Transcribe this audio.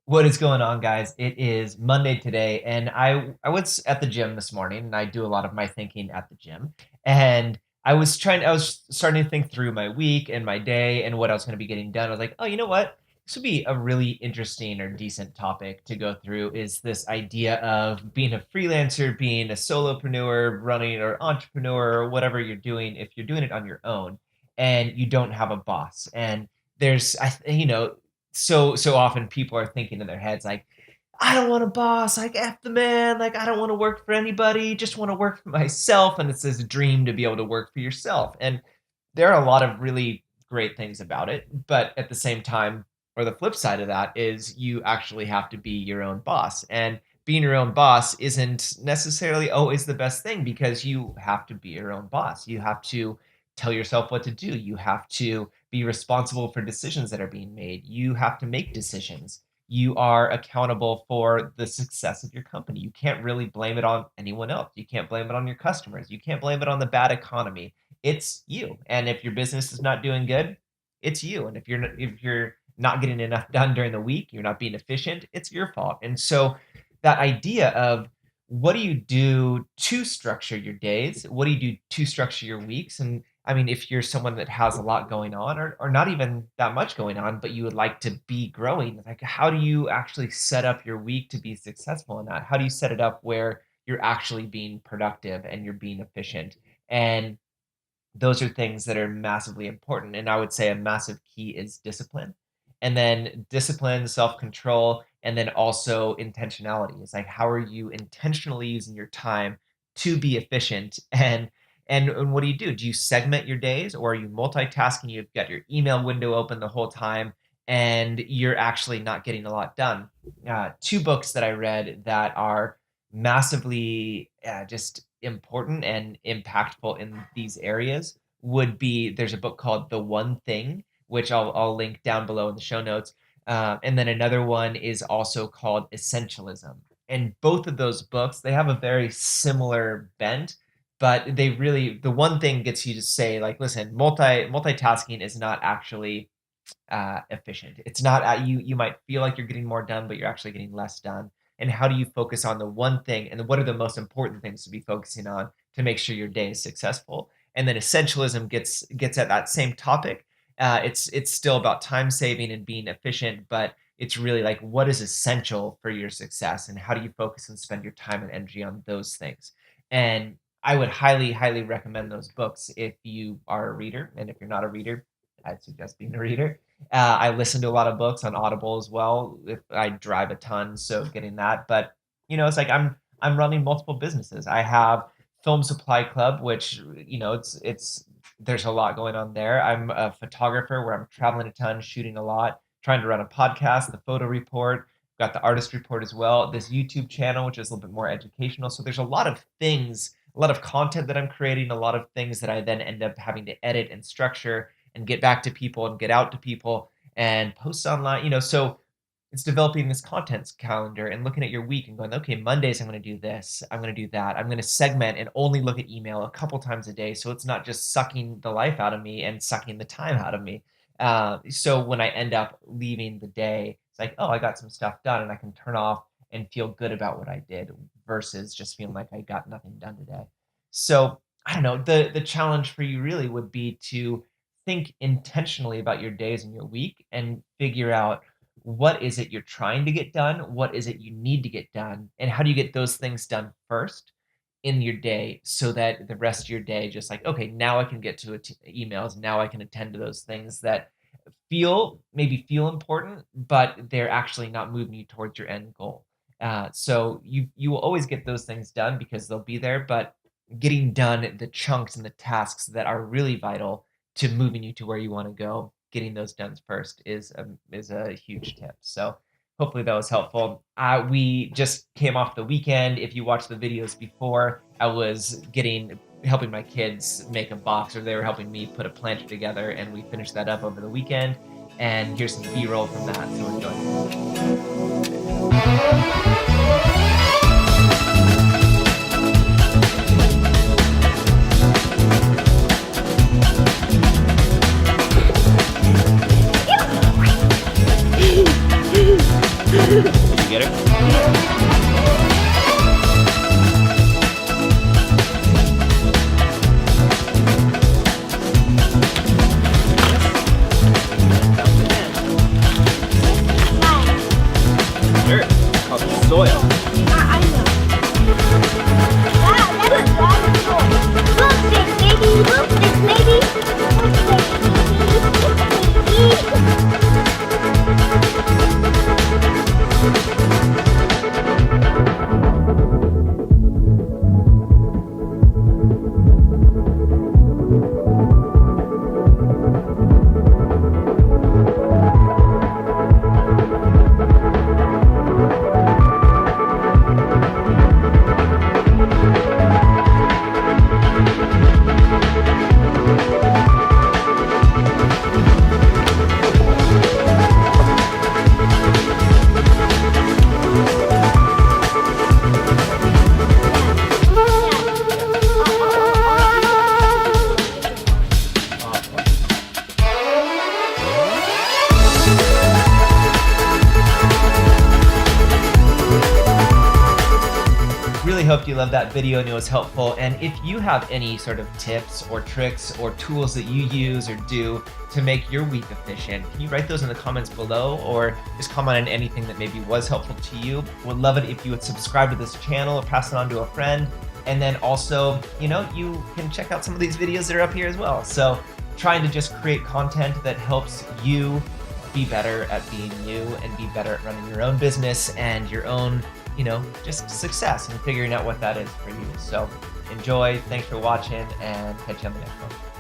What is going on, guys? It is Monday today, and I was at the gym this morning, and I do a lot of my thinking at the gym. And I was starting to think through my week and my day and what I was going to be getting done. I was like, oh, you know what? This would be a really interesting or decent topic to go through. Is this idea of being a freelancer, being a solopreneur, running or entrepreneur, or whatever you're doing, if you're doing it on your own and you don't have a boss. And so often people are thinking in their heads like, I don't want a boss, like F the man, like I don't want to work for anybody, just want to work for myself. And it's this dream to be able to work for yourself. And there are a lot of really great things about it, but at the same time, or the flip side of that is you actually have to be your own boss. And being your own boss isn't necessarily always the best thing because you have to be your own boss. You have to tell yourself what to do. You have to be responsible for decisions that are being made. You have to make decisions. You are accountable for the success of your company. You can't really blame it on anyone else. You can't blame it on your customers. You can't blame it on the bad economy. It's you. And if your business is not doing good, it's you. And if you're not getting enough done during the week, you're not being efficient, it's your fault. And so that idea of what do you do to structure your days? What do you do to structure your weeks? And I mean, if you're someone that has a lot going on or not even that much going on, but you would like to be growing, like how do you actually set up your week to be successful in that? How do you set it up where you're actually being productive and you're being efficient? And those are things that are massively important. And I would say a massive key is discipline. And then discipline, self control, and then also intentionality. It's like, how are you intentionally using your time to be efficient? And what do you do? Do you segment your days or are you multitasking? You've got your email window open the whole time and you're actually not getting a lot done. Two books that I read that are massively just important and impactful in these areas would be there's a book called The One Thing, which I'll link down below in the show notes. And then another one is also called Essentialism. And both of those books, they have a very similar bent, but the one thing gets you to say like, listen, multitasking is not actually efficient. It's not you might feel like you're getting more done, but you're actually getting less done. And how do you focus on the one thing? And what are the most important things to be focusing on to make sure your day is successful? And then essentialism gets at that same topic. It's still about time saving and being efficient, but it's really like what is essential for your success and how do you focus and spend your time and energy on those things. And I would highly, highly recommend those books if you are a reader. And if you're not a reader, I'd suggest being a reader. I listen to a lot of books on Audible as well. If I drive a ton, so getting that. But it's like I'm running multiple businesses. I have Film Supply Club, which it's there's a lot going on there. I'm a photographer where I'm traveling a ton, shooting a lot, trying to run a podcast, the photo report, got the artist report as well. This YouTube channel, which is a little bit more educational. So there's a lot of things, a lot of content that I'm creating, a lot of things that I then end up having to edit and structure and get back to people and get out to people and post online. So it's developing this content calendar and looking at your week and going, okay, Mondays I'm going to do this, I'm going to do that. I'm going to segment and only look at email a couple times a day, so it's not just sucking the life out of me and sucking the time out of me. So when I end up leaving the day, it's like, oh, I got some stuff done, and I can turn off and feel good about what I did versus just feeling like I got nothing done today. So I don't know. The challenge for you really would be to think intentionally about your days and your week and figure out what is it you're trying to get done, what is it you need to get done, and how do you get those things done first in your day so that the rest of your day just like, okay, now I can get to emails, now I can attend to those things that maybe feel important, but they're actually not moving you towards your end goal. So you will always get those things done because they'll be there, but getting done the chunks and the tasks that are really vital to moving you to where you want to go, getting those done first is a huge tip. So hopefully that was helpful. We just came off the weekend. If you watched the videos before, I was helping my kids make a box, or they were helping me put a planter together, and we finished that up over the weekend. And here's some B-roll from that. So enjoy. You get it? Dirt. It's called soil. I know. That's cool. Look, big baby. Look, big baby. Really hope you loved that video and it was helpful. And if you have any sort of tips or tricks or tools that you use or do to make your week efficient, can you write those in the comments below or just comment on anything that maybe was helpful to you? Would love it if you would subscribe to this channel or pass it on to a friend. And then also, you can check out some of these videos that are up here as well. So trying to just create content that helps you be better at being you and be better at running your own business and your own just success and figuring out what that is for you. So enjoy, thanks for watching, and catch you on the next one.